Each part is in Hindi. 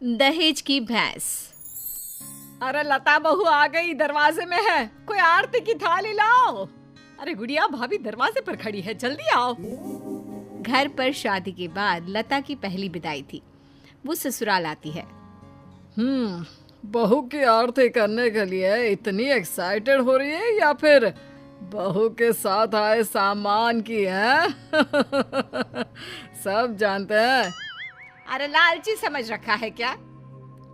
दहेज की भैंस। अरे लता बहू आ गई, दरवाजे में है। कोई आरती की थाली लाओ। अरे गुड़िया भाभी दरवाजे पर खड़ी है, जल्दी आओ। घर पर शादी के बाद लता की पहली विदाई थी। वो ससुराल आती है। बहू की आरती करने के लिए इतनी एक्साइटेड हो रही है या फिर बहू के साथ आए सामान की है? सब जानते हैं। अरे लालची समझ रखा है क्या?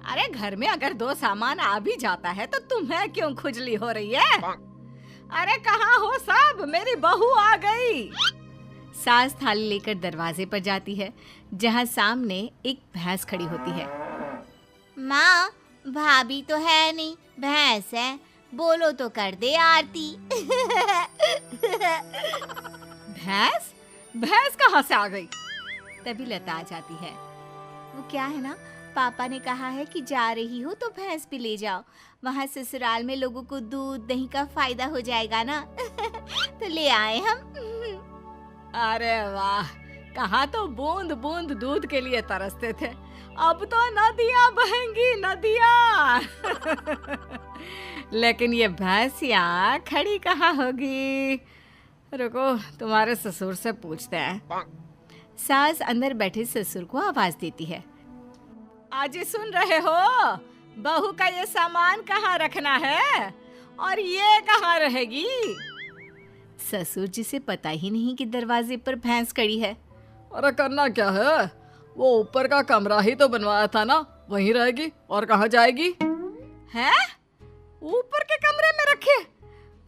अरे घर में अगर 2 सामान आ भी जाता है तो तुम्हें क्यों खुजली हो रही है? अरे कहाँ हो सब? मेरी बहू आ गई। सास थाली लेकर दरवाजे पर जाती है, जहाँ सामने एक भैंस खड़ी होती है। माँ, भाभी तो है नहीं, भैंस है। बोलो तो कर दे आरती। भैंस? भैंस कहाँ से आ गई? तभी लता आ जाती है। वो क्या है ना, पापा ने कहा है कि जा रही हो तो भैंस भी ले जाओ, वहाँ ससुराल में लोगों को दूध दही का फायदा हो जाएगा ना। तो ले आए हम। अरे वाह, कहाँ तो बूंद बूंद दूध के लिए तरसते थे, अब तो नदियाँ बहेंगी नदियाँ। लेकिन ये भैंसियाँ खड़ी कहाँ होगी? रुको, तुम्हारे ससुर से पूछते हैं। सास अंदर बैठे ससुर को आवाज देती है। आज सुन रहे हो? बहू का ये सामान कहाँ रखना है और ये कहाँ रहेगी? ससुर जी से पता ही नहीं कि दरवाजे पर भैंस खड़ी है। अरे करना क्या है, वो ऊपर का कमरा ही तो बनवाया था ना, वहीं रहेगी और कहाँ जाएगी? हैं? ऊपर के कमरे में रखे?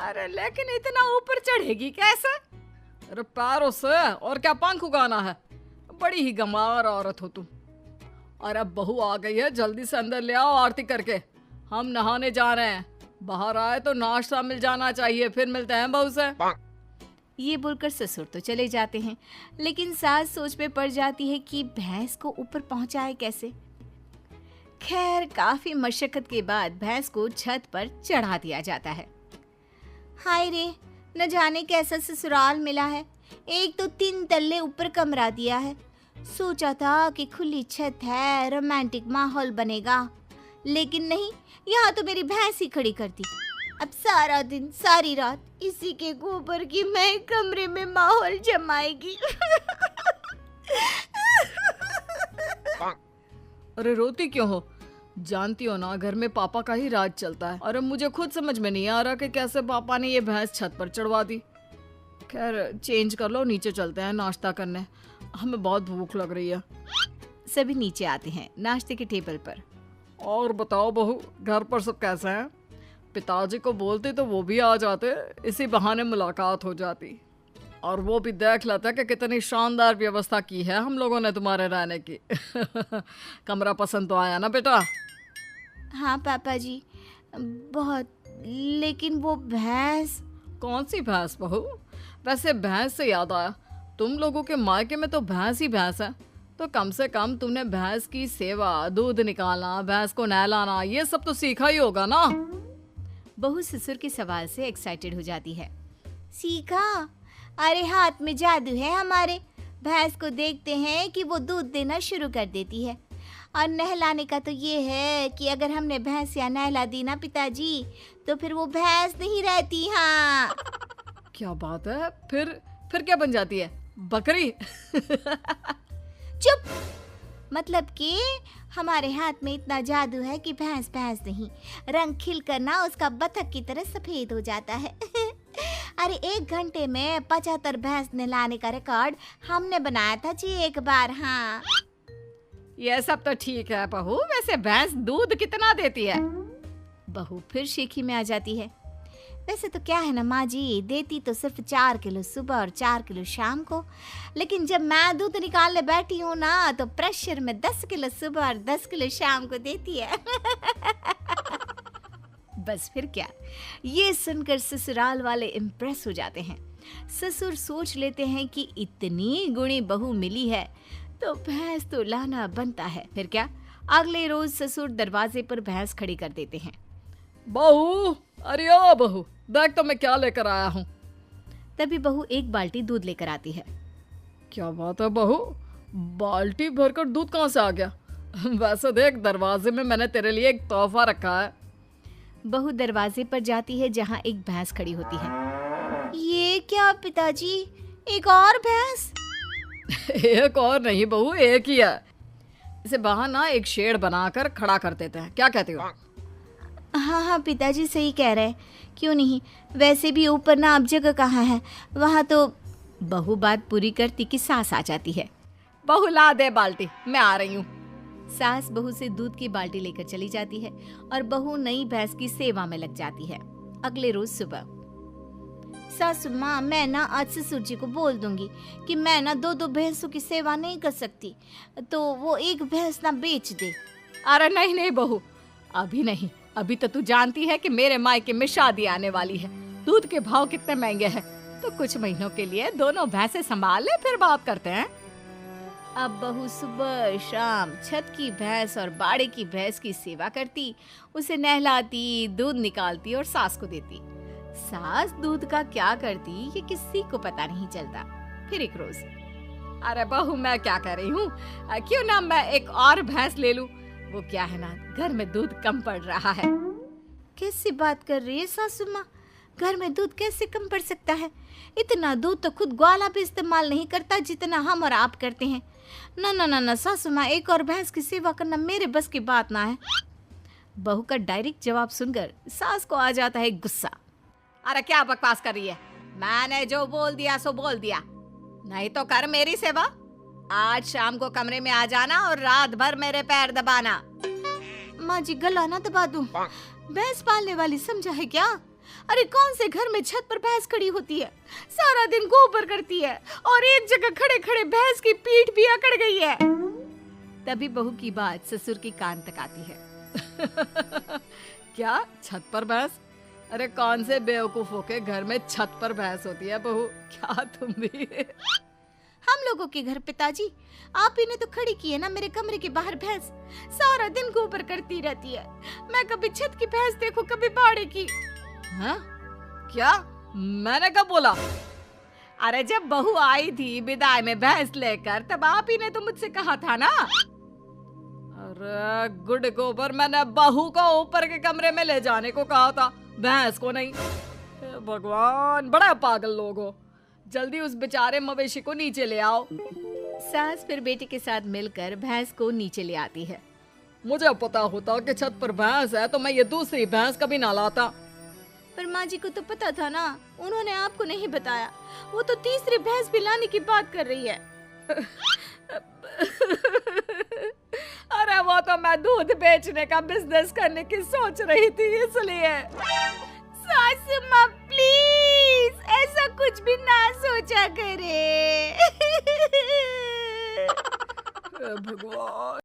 अरे लेकिन इतना ऊपर चढ़ेगी कैसे? अरे पैरों से, और क्या पंख उगाना है? बड़ी ही गंवार औरत हो तुम। और अब बहू आ गई है, जल्दी से अंदर ले आओ आरती करके, हम नहाने जा रहे हैं। बाहर आए तो नाश्ता मिल जाना चाहिए, फिर मिलते हैं बहू से। ये बोलकर ससुर तो चले जाते हैं, लेकिन सास सोच में पड़ जाती है कि भैंस को ऊपर पहुंचाए कैसे। खैर, काफी मशक्कत के बाद भैंस को छत पर चढ़ा दिया जाता है। हाय रे, न जाने कैसा ससुराल मिला है। एक तो 3 तल्ले ऊपर कमरा दिया है। सोचा था कि खुली छत है, रोमांटिक माहौल बनेगा, लेकिन नहीं, यहाँ तो मेरी भैंस ही खड़ी कर दी। अब सारा दिन सारी रात इसी के गोबर की मैं कमरे में माहौल जमाएगी। अरे रोती क्यों हो? जानती हो ना, घर में पापा का ही राज चलता है। और अब मुझे खुद समझ में नहीं आ रहा कि कैसे पापा ने ये भैंस छत पर चढ़वा दी। खैर चेंज कर लो, नीचे चलते हैं नाश्ता करने, हमें बहुत भूख लग रही है। सभी नीचे आते हैं नाश्ते के टेबल पर। और बताओ बहू, घर पर सब कैसे हैं? पिताजी को बोलते तो वो भी आ जाते, इसी बहाने मुलाकात हो जाती। और वो भी देख लेते कि कितनी शानदार व्यवस्था की है हम लोगों ने तुम्हारे रहने की। कमरा पसंद तो आया ना बेटा? हाँ पापा जी, बहुत। लेकिन वो भैंस। कौन सी भैंस बहू? वैसे भैंस से याद आया, तुम लोगों के मायके में तो भैंस ही भैंस है, तो कम से कम तुमने भैंस की सेवा, दूध निकालना, भैंस को नहलाना, ये सब तो सीखा ही होगा ना? बहू ससुर के सवाल से एक्साइटेड हो जाती है। सीखा? अरे हाथ में जादू है हमारे। भैंस को देखते हैं कि वो दूध देना शुरू कर देती है, और नहलाने का तो ये है कि अगर हमने भैंस या नहला दी ना पिताजी, तो फिर वो भैंस नहीं रहती। हाँ। क्या बात है? फिर क्या बन जाती है? बकरी? चुप। मतलब कि हमारे हाथ में इतना जादू है कि भैंस भैंस नहीं, रंग खिल कर ना उसका बतख की तरह सफेद हो जाता है। अरे 1 घंटे में 75 भैंस नहलाने का रिकॉर्ड हमने बनाया था जी एक बार। हाँ, ये सब तो ठीक है बहू, वैसे भैंस दूध कितना देती है? बहू फिर शेखी में आ जाती है। वैसे तो क्या है ना माँ जी, देती तो सिर्फ 4 किलो सुबह और 4 किलो शाम को, लेकिन जब मैं दूध निकालने बैठी हूँ ना, तो प्रेशर में 10 किलो सुबह और 10 किलो शाम को देती है। बस फिर क्या, ये सुनकर ससुराल वाले इम्प्रेस हो जाते हैं। ससुर सोच लेते हैं कि इतनी गुणी बहू मिली है तो भैंस तो लाना बनता है। फिर क्या, अगले रोज ससुर दरवाजे पर भैंस खड़ी कर देते हैं। बहू, अरे ओ बहू, देख तो मैं क्या लेकर आया हूँ। तभी बहू एक बाल्टी दूध लेकर आती है। क्या बात है बहू, बाल्टी भरकर दूध कहाँ से आ गया? वैसे देख, दरवाजे में मैंने तेरे लिए एक तोहफा रखा है। बहू दरवाजे पर जाती है जहाँ एक भैंस खड़ी होती है। ये क्या पिताजी, एक और भैंस? एक और नहीं बहू, एक ही है। इसे बाहर ना एक शेड बनाकर खड़ा कर देते हैं, क्या कहते हो? हाँ हाँ पिताजी सही कह रहे हैं, क्यों नहीं। वैसे भी ऊपर ना अब जगह कहाँ है, वहाँ तो। बहू बात पूरी करती कि सास आ जाती है। बहू ला दे बाल्टी, मैं आ रही हूँ। सास बहू से दूध की बाल्टी लेकर चली जाती है और बहू नई भैंस की सेवा में लग जाती है। अगले रोज सुबह सासू माँ, मैं ना आज ससुर जी को बोल दूंगी कि मैं ना दो दो भैंसों की सेवा नहीं कर सकती, तो वो एक भैंस ना बेच दे। अरे नहीं नहीं बहू, अभी नहीं। अभी तो तू जानती है कि मेरे मायके में शादी आने वाली है, दूध के भाव कितने महंगे हैं। तो कुछ महीनों के लिए दोनों भैंसे संभाल ले, फिर बात करते हैं। अब बहू सुबह शाम छत की भैंस और बाड़े की भैंस की सेवा करती, उसे नहलाती, दूध निकालती और सास को देती। सास दूध का क्या करती ये किसी को पता नहीं चलता। फिर एक रोज, अरे बहू, मैं क्या कह रही हूँ, क्यों ना मैं एक और भैंस ले लूं। वो क्या है ना, घर में दूध कम पड़ रहा है। कैसी बात कर रही है सासू माँ, घर में दूध कैसे कम पड़ सकता है? इतना दूध तो खुद ग्वाला भी इस्तेमाल नहीं करता जितना हम और आप करते हैं। ना ना ना ना सासू माँ, एक और भैंस की सेवा करना मेरे बस की बात ना है। बहू का डायरेक्ट जवाब सुनकर सास को आ जाता है गुस्सा। अरे क्या बकवास कर रही है, मैंने जो बोल दिया सो बोल दिया, नहीं तो कर मेरी सेवा। आज शाम को कमरे में आ जाना और रात भर मेरे पैर दबाना। माँ जी, गला ना दबा दूं, भैंस पालने वाली समझा है क्या? अरे कौन से घर में छत पर भैंस खड़ी होती है, सारा दिन गोबर करती है और एक जगह खड़े खड़े भैंस की पीठ भी अकड़ गई है। तभी बहू की बात ससुर के कान तक आती है। क्या छत पर भैंस? अरे कौन से बेवकूफों के घर में छत पर भैंस होती है बहू, क्या तुम भी? हम लोगों के घर पिताजी, आप ही ने तो खड़ी की है ना मेरे कमरे के बाहर भैंस, सारा दिन गोबर करती रहती है। मैं कभी छत की भैंस देखो, कभी बाड़े की। हाँ? क्या? मैंने कब बोला? अरे जब बहू आई थी विदाई में भैंस लेकर, तब आप ही ने तो मुझसे कहा था ना। अरे गुड गोबर, मैंने बहू को ऊपर के कमरे में ले जाने को कहा था, भैंस को नहीं। हे भगवान, बड़ा पागल लोग हो। जल्दी उस बेचारे मवेशी को नीचे ले आओ। सास फिर बेटे के साथ मिलकर भैंस को नीचे ले आती है। मुझे पता होता कि छत पर भैंस है तो मैं ये दूसरी भैंस कभी ना लाता। पर माँ जी को तो पता था ना, उन्होंने आपको नहीं बताया। वो तो तीसरी भैंस भी लाने की बात कर रही है। अरे वो तो मैं दूध बेचने का बिजनेस करने की सोच रही थी, इसलिए। सासू माँ प्लीज ऐसा कुछ भी ना सोचा करे। भगवान।